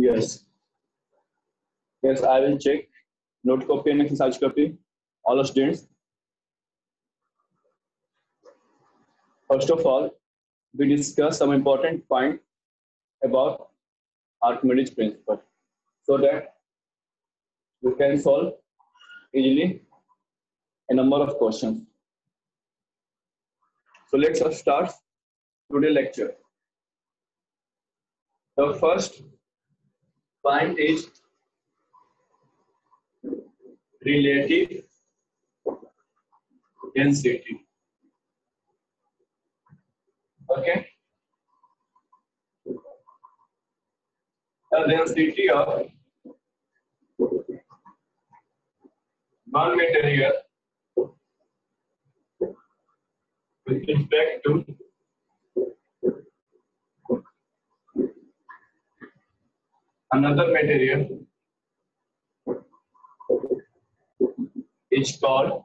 Yes. Yes, I will check. Note copy and exercise copy. All the students. First of all, we discuss some important point about Archimedes principle, so that you can solve easily a number of questions. So let's start today's lecture. The first point is relative density. Okay. The density of one material with respect to another material is called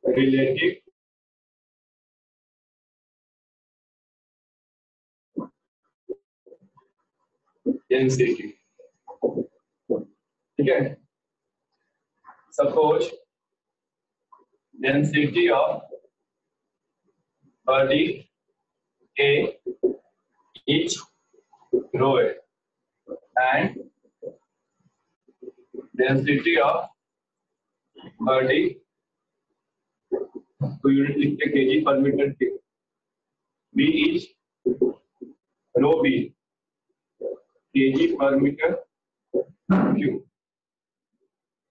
relative density. Okay. Suppose density of body A is rho A and density of body to unit लिखते kg per meter B is rho B kg per meter cube.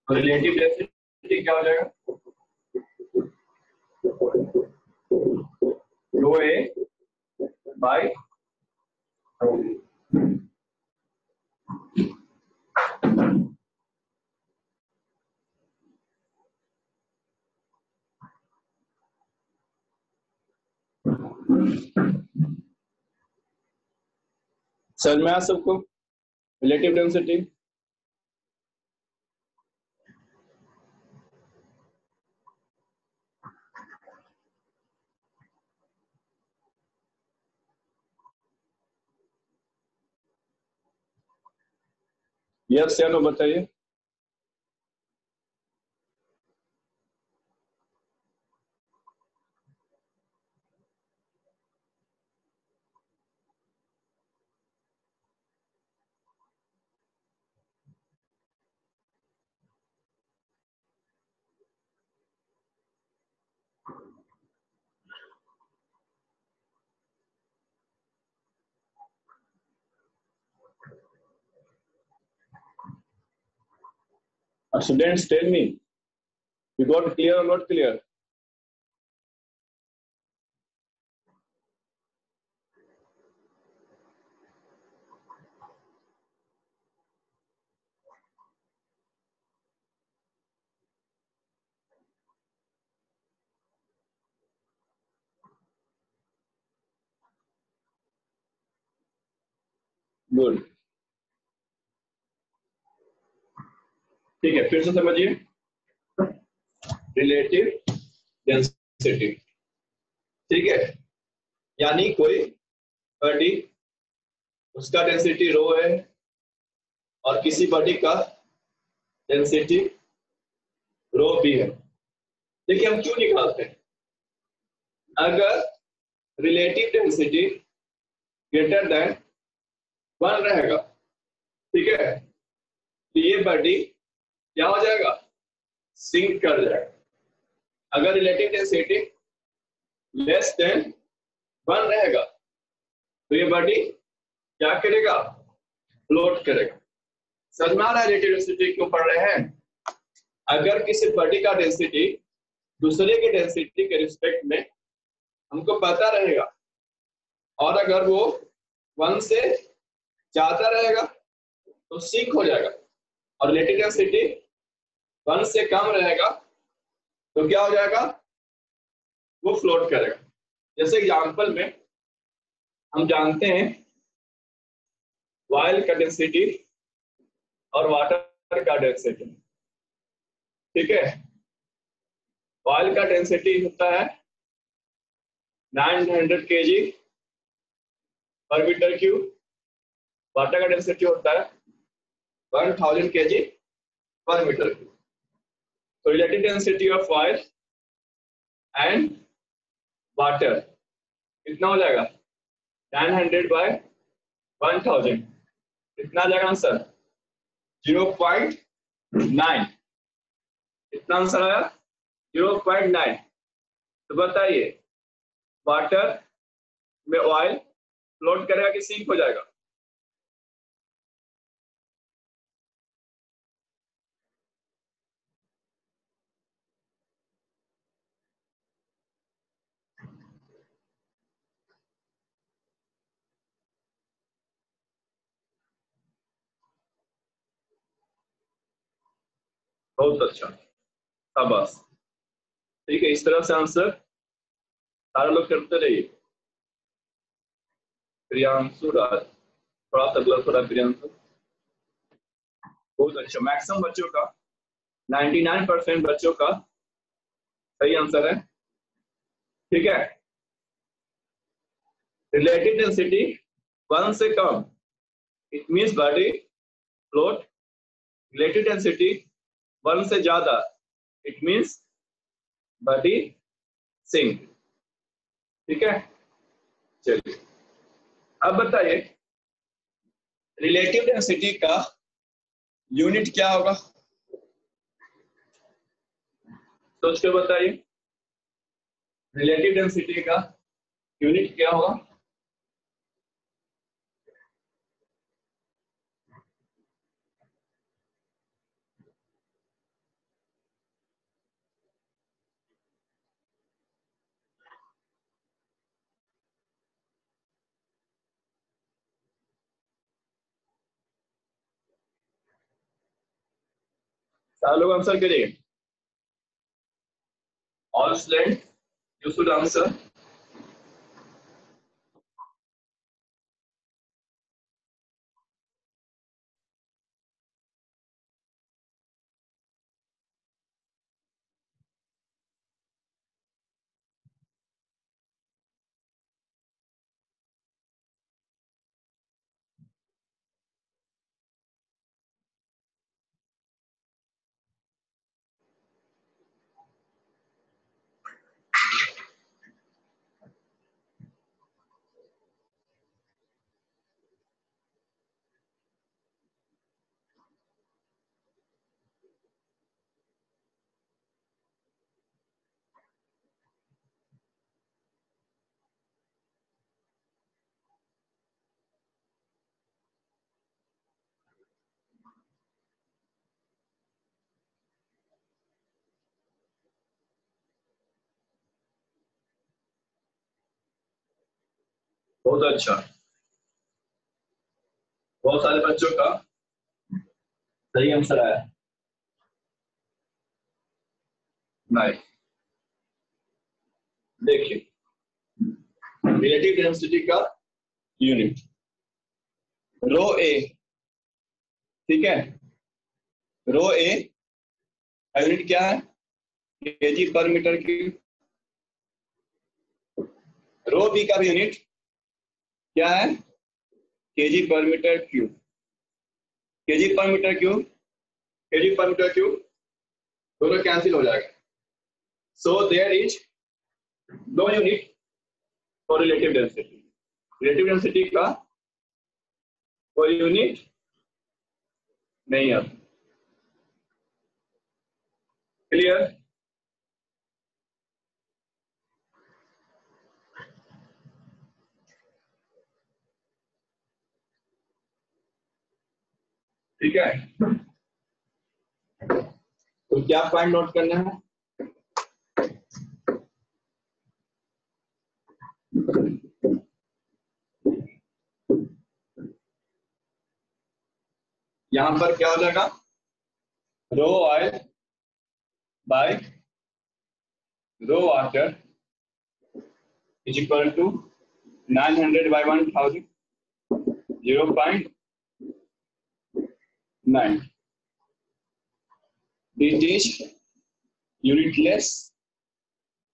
तो relative density क्या हो जाएगा? रो ए bye रो B. समझ में आया सबको relative density? Yes या नो बताइए. Students, tell me, you got clear or not clear? Good. ठीक है, फिर से समझिए. रिलेटिव डेंसिटी, ठीक है, यानी कोई बॉडी उसका डेंसिटी रो है और किसी बॉडी का डेंसिटी रो भी है. देखिए हम क्यों निकालते हैं? अगर रिलेटिव डेंसिटी ग्रेटर देन 1 रहेगा, ठीक है, तो ये बॉडी क्या हो जाएगा? सिंक कर जाएगा. अगर रिलेटिव डेंसिटी लेस देन 1 रहेगा तो ये बॉडी क्या करेगा? फ्लोट करेगा. समझ में आ रहा है रिलेटिव डेंसिटी क्यों पढ़ रहे हैं? अगर किसी बॉडी का डेंसिटी दूसरे के डेंसिटी के रिस्पेक्ट में हमको पता रहेगा और अगर वो 1 से ज्यादा रहेगा तो सिंक हो जाएगा, और रिलेटिव डेंसिटी 1 से कम रहेगा तो क्या हो जाएगा? वो फ्लोट करेगा. जैसे एग्जांपल में हम जानते हैं ऑयल का डेंसिटी और वाटर का डेंसिटी, ठीक है. ऑयल का डेंसिटी होता है 900 kg पर मीटर क्यूब वाटर का डेंसिटी होता है 1000 kg पर मीटर। तो relative density of oil and water कितना हो जाएगा? 900/1000। कितना आ जाएगा आंसर? 0.9। कितना आंसर आया? 0.9। तो बताइए वाटर में ऑयल फ्लोट करेगा कि सिंक हो जाएगा? बहुत अच्छा, शाबाश। ठीक है, इस तरह से आंसर सारे लोग करते रहिए। प्रियांशु राज, थोड़ा सा गलत हो रहा है प्रियांशु। बहुत अच्छा, मैक्सिमम बच्चों का 99% बच्चों का सही आंसर है। ठीक है, रिलेटिव डेंसिटी 1 से कम, it means body float. Relative density 1 से ज्यादा, इट मींस बॉडी सिंक। ठीक है, चलिए अब बताइए रिलेटिव डेंसिटी का यूनिट क्या होगा? सोच के बताइए रिलेटिव डेंसिटी का यूनिट क्या होगा? सारे लोग आंसर करिए। All student you should answer. बहुत अच्छा, बहुत सारे बच्चों का सही आंसर आया। नाइस। देखिए रिलेटिव डेंसिटी का यूनिट रो ए, ठीक है, रो ए का यूनिट क्या है? Kg per metre cube. रो बी का भी यूनिट क्या है? Kg per metre cube. Kg per metre cube, kg per metre cube दोनों कैंसिल हो जाएगा। So there is no unit for relative density. Relative density का कोई यूनिट नहीं है। क्लियर? ठीक है, तो क्या पॉइंट नोट करना है? यहां पर क्या हो जाएगा? Rho oil by rho water is equal to 900/1000, 0.9. It is unitless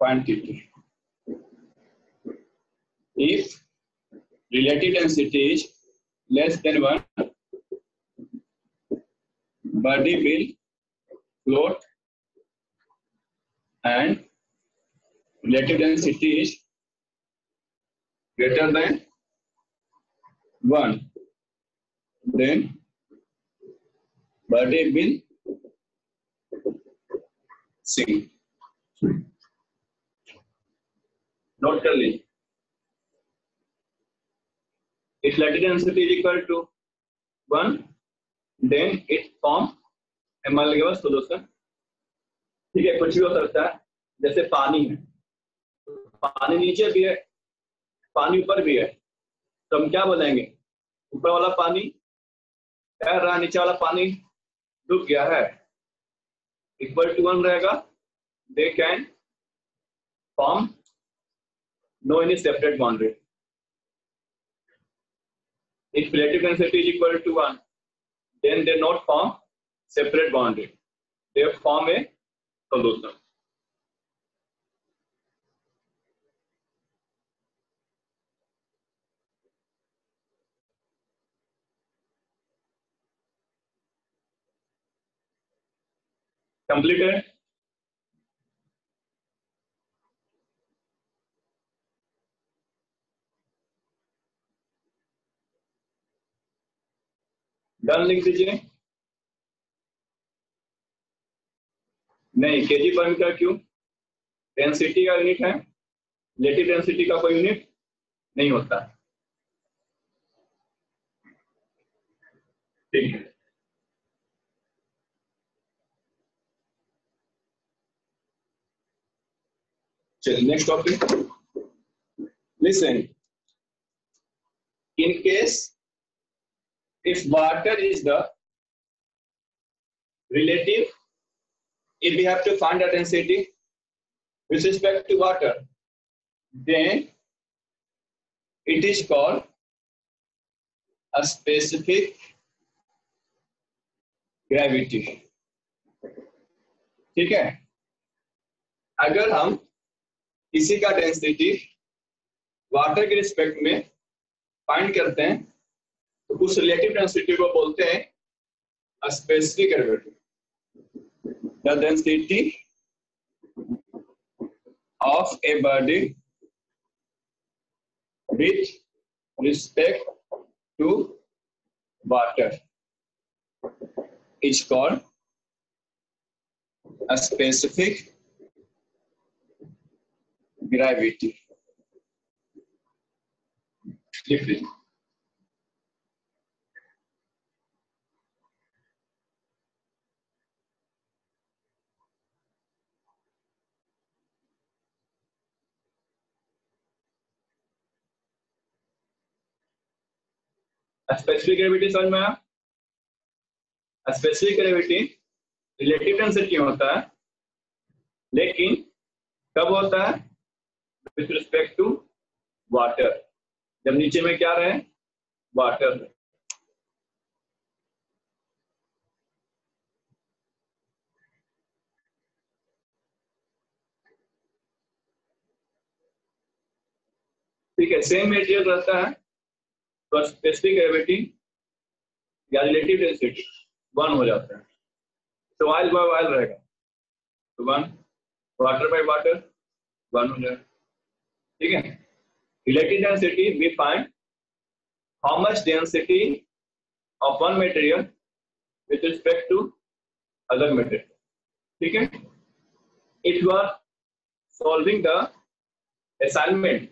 quantity. If relative density is less than 1, body will float and relative density is greater than 1, then body will sink. Note कर लीजिए, if relative density is equal to 1, then it form एनालिगस solution. ठीक है, कुछ भी हो सकता है, जैसे पानी है, पानी नीचे भी है, पानी ऊपर भी है, तो हम क्या बोलेंगे, ऊपर वाला पानी तैर रहा है, नीचे वाला पानी डूब गया है, इक्वल टू 1 रहेगा, they can form no any separate boundary. If relative density is equal to 1, then they not form separate boundary. They form a solution. Completed? Done लिख दीजिए. नहीं, KG per metre cube density का unit है, relative density का कोई unit नहीं होता. ठीक है, चलिए next topic. Listen, in case if water is the relative, if we have to find the density with respect to water, then it is called a specific gravity. ठीक है, अगर हम किसी का डेंसिटी वाटर के रिस्पेक्ट में find करते हैं तो उस रिलेटिव डेंसिटी को बोलते हैं specific gravity. The density of a body with respect to water is called a specific gravity. Different. Specific gravity समझ में आया? स्पेसिफिक ग्रेविटी रिलेटिव डेंसिटी होता है, लेकिन कब होता है? With respect to water. जब नीचे में क्या रहे? वाटर. ठीक है, सेम मेटेरियल रहता है तो स्पेसिफिक ग्रेविटी या रिलेटिव डेंसिटी 1 हो जाता है. तो ऑयल बाय ऑयल रहेगा तो 1, वाटर बाय वाटर 1 हो जाएगा. ठीक है, relative density we find how much density of one material with respect to other material. ठीक है, if you are solving the assignment,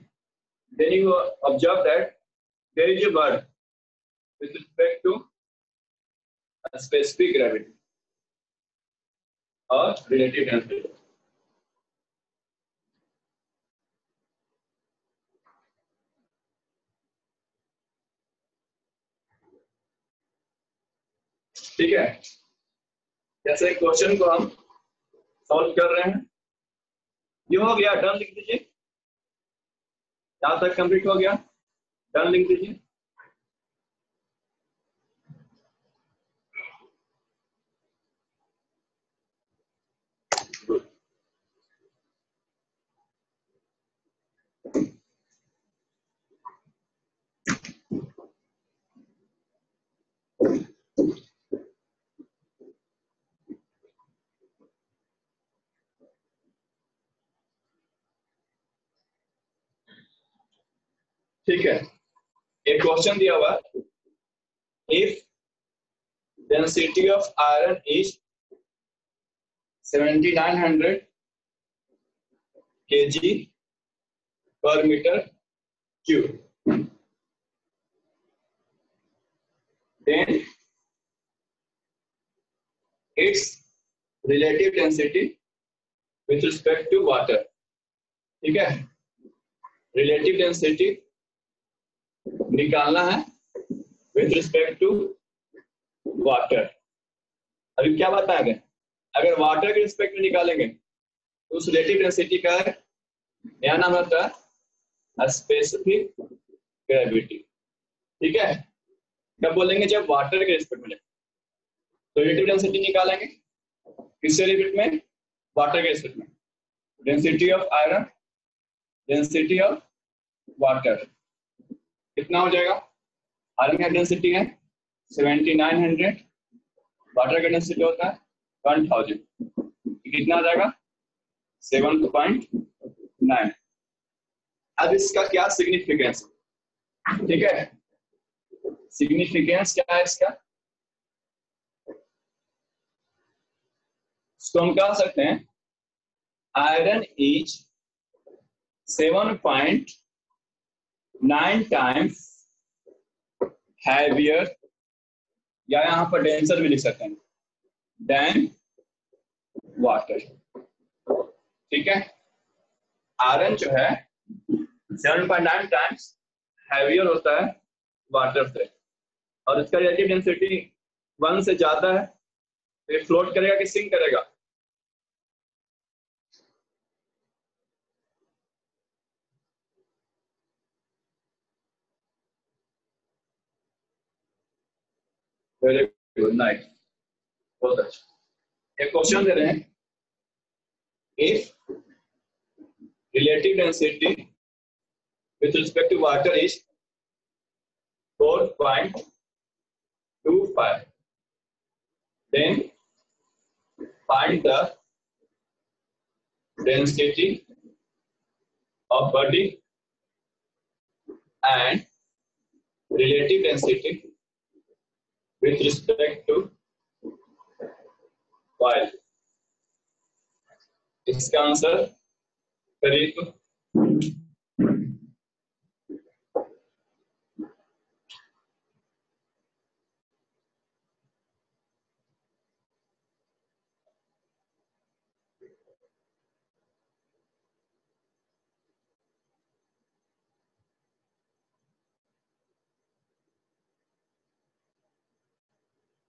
then you observe that there is a word with respect to a specific gravity or relative density. ठीक है, जैसे question को हम solve कर रहे हैं, ये हो गया, डन लिख दीजिए. यहां तक कंप्लीट हो गया, डन लिख दीजिए. ठीक है, एक क्वेश्चन दिया हुआ, if density of iron is 7900 kg per meter cube, then its relative density with respect to water. ठीक है, रिलेटिव डेंसिटी निकालना है विथ रिस्पेक्ट टू वाटर। अभी क्या बताएंगे, अगर वाटर के रिस्पेक्ट में निकालेंगे तो उस रिलेटिव डेंसिटी का नया नाम होता है स्पेसिफिक ग्रेविटी। ठीक है, कब बोलेंगे, जब वाटर के रिस्पेक्ट में, तो रिलेटिव डेंसिटी निकालेंगे किससे रिलेटेड में, वाटर के रिस्पेक्ट में। Density of iron, density of water कितना हो जाएगा, आयरन का डेंसिटी है 7900, वाटर का डेंसिटी होता है 1000, कितना आ जाएगा 7.9। अब इसका क्या सिग्निफिकेंस, ठीक है, सिग्निफिकेंस क्या है इसका, इसको हम कह सकते हैं आयरन इज 7.9 टाइम्स हैवियर, या यहां पर डेंसर भी लिख सकते हैं, देन वाटर। ठीक है, आयरन जो है 7.9 टाइम्स हैवियर होता है वाटर से, और इसका रिलेटिव डेंसिटी 1 से ज्यादा है, तो ये फ्लोट करेगा कि सिंक करेगा, वेरी गुड, नाइस, बहुत अच्छा। एक क्वेश्चन दे रहे हैं, if relative density with respect to water is 4.25, then find the density of body and relative density with respect to oil। इसका आंसर करिए तो,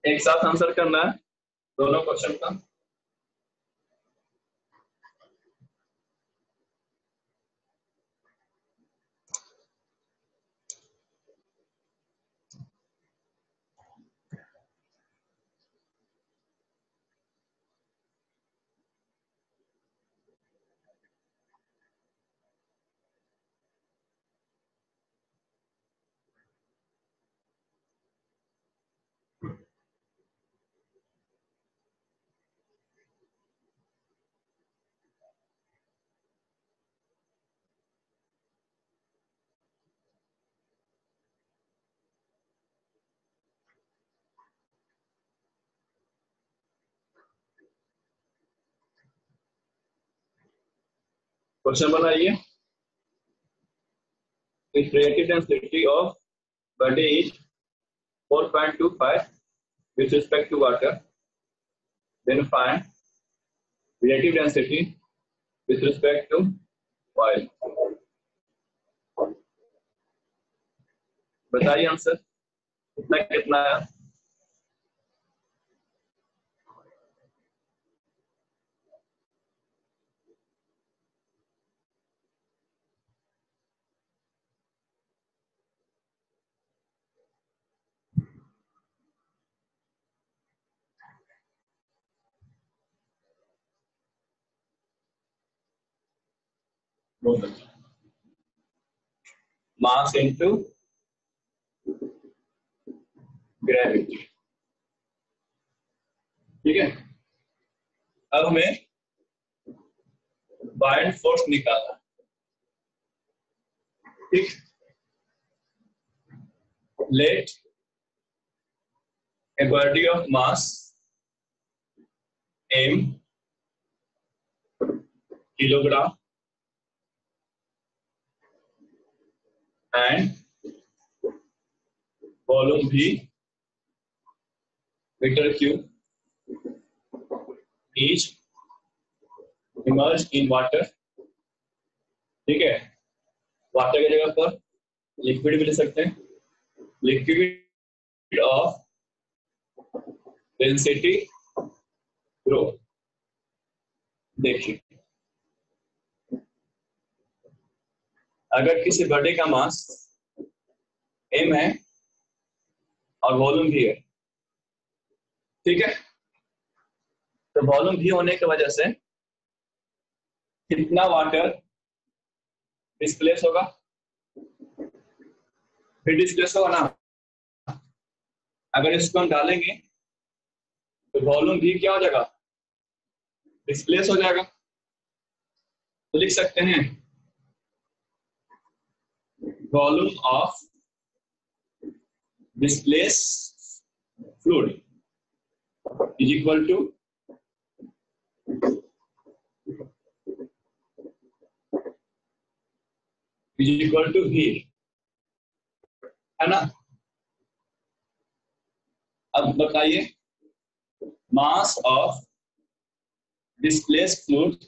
एक साथ आंसर करना है दोनों क्वेश्चन का। क्वेश्चन बनाइए, if relative density of body is 4.25 with respect to water, then find relative density with respect to oil। बताइए आंसर कितना कितना है। Mass into gravity. ठीक है, अब हमें बाइंड फोर्स निकालना। ठीक, let a body of mass m kilogram and volume v meter cube each immersed in water. ठीक है, वाटर की जगह पर लिक्विड भी ले सकते हैं, लिक्विड ऑफ डेंसिटी रो. देखिए, अगर किसी बॉडी का मास m है और वॉल्यूम भी है, ठीक है, तो वॉल्यूम भी होने की वजह से कितना वाटर डिस्प्लेस होगा, फिर डिस्प्लेस होगा ना. अगर इसको हम डालेंगे तो वॉल्यूम भी क्या हो जाएगा, डिस्प्लेस हो जाएगा. तो लिख सकते हैं volume of displace fluid is equal to v, है ना. अब बताइए, मास ऑफ डिस्प्लेस फ्लूइड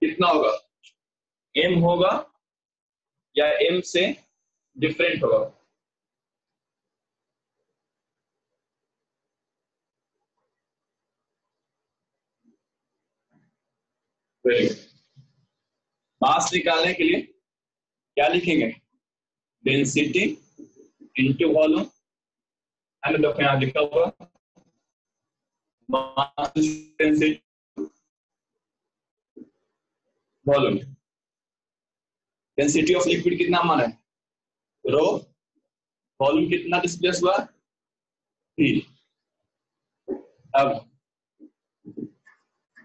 कितना होगा, m होगा या m से डिफरेंट होगा. Very good. मास निकालने के लिए क्या लिखेंगे, डेंसिटी इंटू वॉल्यूम, है ना. तो यहाँ लिखा हुआ mass density volume. Density of liquid कितना माना है, रो. वॉल्यूम कितना डिस्प्लेस हुआ, v. अब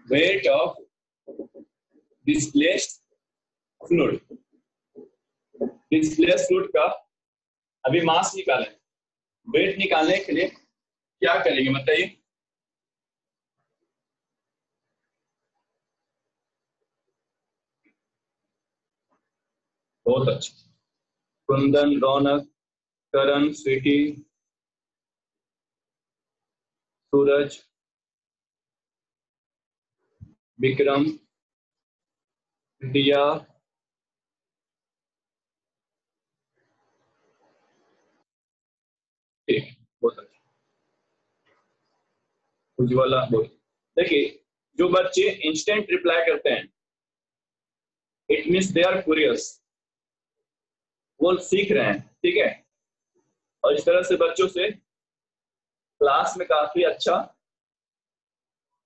wait of displaced fluid, displaced fluid का अभी मास निकालें. वेट निकालने के लिए क्या करेंगे बताइए, बहुत अच्छा. कुंदन, रौनक, करण, स्वीटी, सूरज, विक्रम, दिया, ठीक, बहुत अच्छा. उज्ज्वला, बहुत. देखिए, जो बच्चे इंस्टेंट रिप्लाई करते हैं, it means they are curious, वो सीख रहे हैं, ठीक है. और इस तरह से बच्चों से क्लास में काफी अच्छा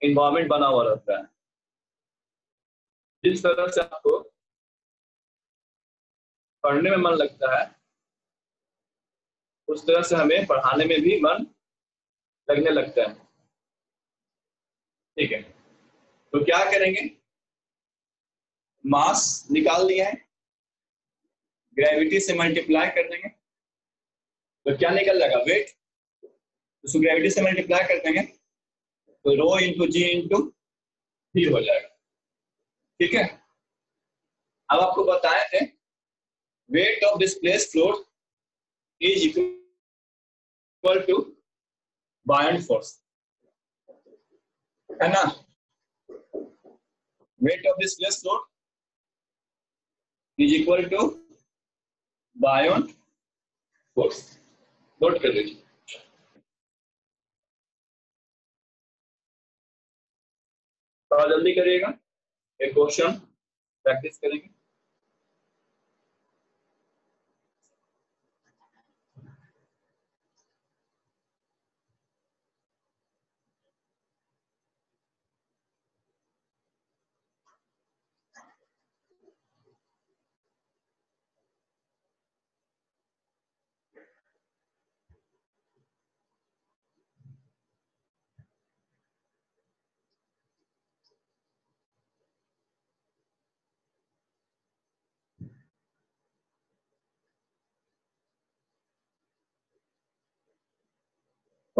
इन्वायरमेंट बना हुआ रहता है. जिस तरह से आपको पढ़ने में मन लगता है, उस तरह से हमें पढ़ाने में भी मन लगने लगता है, ठीक है. तो क्या करेंगे, मास निकाल लिया है, ग्रेविटी से मल्टीप्लाई कर देंगे तो क्या निकल जाएगा, वेट. उसको ग्रेविटी से मल्टीप्लाई कर देंगे तो rho into g into v हो जाएगा, ठीक है. अब आपको बताए थे weight of displaced fluid is equal to buoyant force, है ना. Weight of displaced fluid is equal to buoyant force. Note कर लीजिए. थोड़ा जल्दी करिएगा, एक क्वेश्चन प्रैक्टिस करेंगे.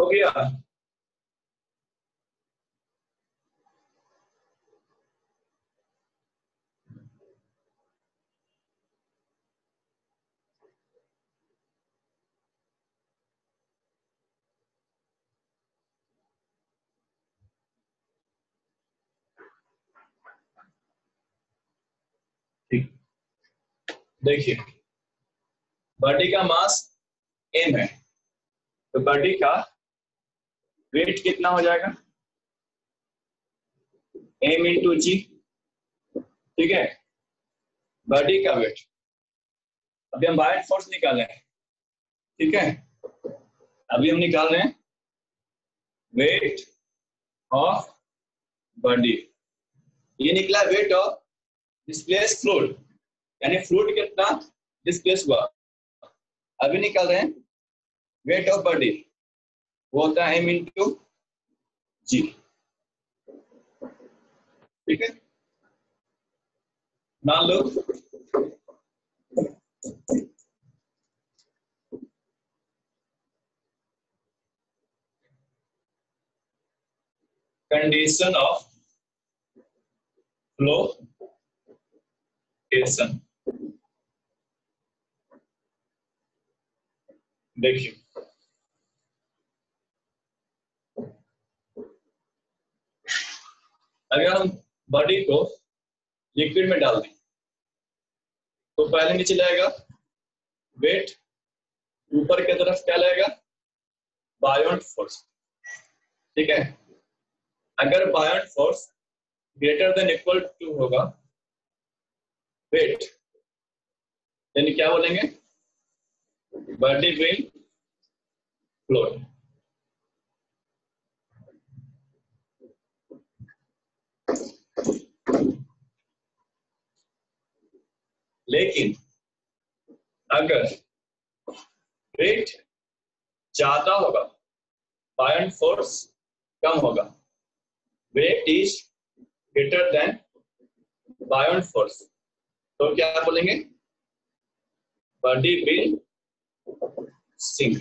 हो गया? ठीक, देखिए बॉडी का मास m है, तो बॉडी का वेट कितना हो जाएगा? m इंटू जी। ठीक है, बॉडी का वेट। अभी हम बायोट फोर्स निकाले हैं, ठीक है, अभी हम निकाल रहे हैं वेट ऑफ बॉडी। ये निकला वेट ऑफ डिस्प्लेस फ्लूइड, यानी फ्लूइड कितना डिस्प्लेस हुआ। अभी निकाल रहे हैं वेट ऑफ बॉडी, वो होता है m इंटू जी। ठीक है, मान लो कंडीशन ऑफ फ्लोटेशन। देखिए अगर हम बॉडी को लिक्विड में डाल दें तो पहले नीचे जाएगा वेट, ऊपर की तरफ क्या लगेगा? Buoyant force. ठीक है, अगर buoyant force greater than equal to होगा वेट, यानी क्या बोलेंगे? Body will float. लेकिन अगर वेट ज्यादा होगा, बायोट फोर्स कम होगा, weight is greater than buoyant force, तो क्या बोलेंगे? Body will sink.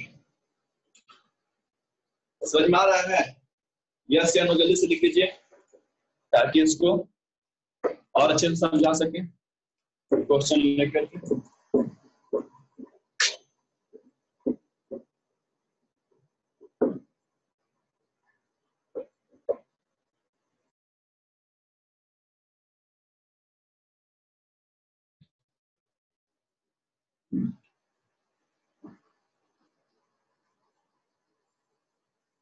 समझ में आ रहा है? यस या नो जल्दी से लिख लीजिए ताकि इसको और अच्छे से समझा सके क्वेश्चन लेकर के।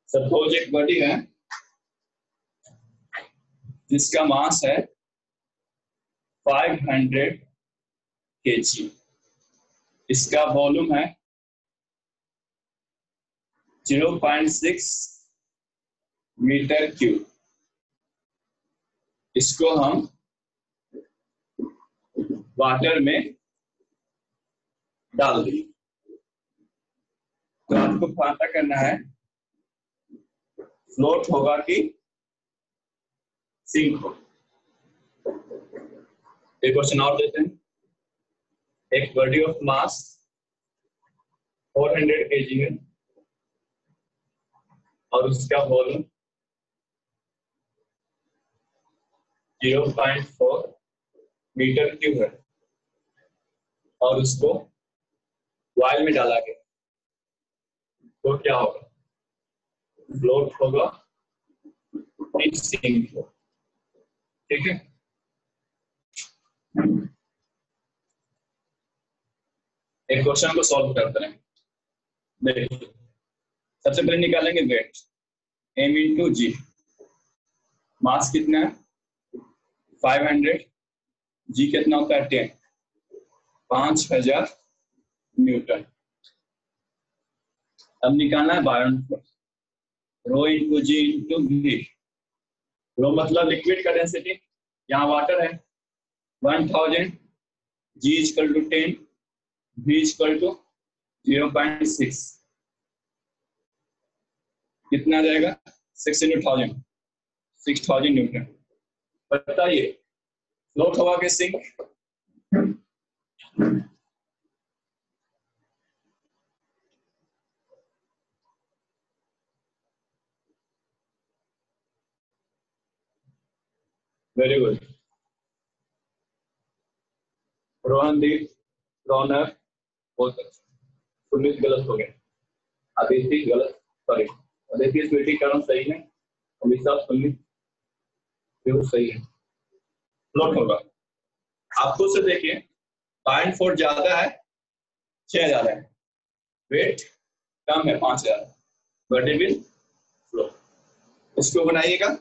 सपोज एक बॉडी है जिसका मास है 500 kg, इसका वॉल्यूम है 0.6 मीटर क्यूब। इसको हम वाटर में डाल देंगे, तो आपको पता करना है फ्लोट होगा कि सिंक होगा। एक क्वेश्चन और देते हैं, एक बॉडी ऑफ मास 400 kg है और उसका वॉल्यूम 0.4 मीटर क्यूब है और उसको वायल में डाला गया, तो क्या होगा? फ्लोट होगा कि सिंक होगा। ठीक है, एक क्वेश्चन को सॉल्व करते हैं। देखिए सबसे पहले निकालेंगे वेट m इंटू जी। मास कितना है? 500, जी कितना होता है? 10, 5000 न्यूटन। अब निकालना है buoyant force, rho into g into v. Rho मतलब लिक्विड का डेंसिटी, यहाँ वाटर है 1000, g equal to 10, v equal to 0.6, कितना आ जाएगा? 6 इंटू 1000, 6000 न्यूटन। बताइए फ्लोट होगा कि sink? Very good. Rohandeep, Raunak, बहुत अच्छा। सुमित गलत हो गया, अदिति गलत, सॉरी अदिति स्मृति करण सही है, अमिताभ सुमित बिल्कुल सही है। फ्लोट होगा। आप खुद से देखिए, बाइंड फोर्स ज्यादा है 6000 है, वेट कम है 5000, बट इट विल फ्लो। इसको बनाइएगा।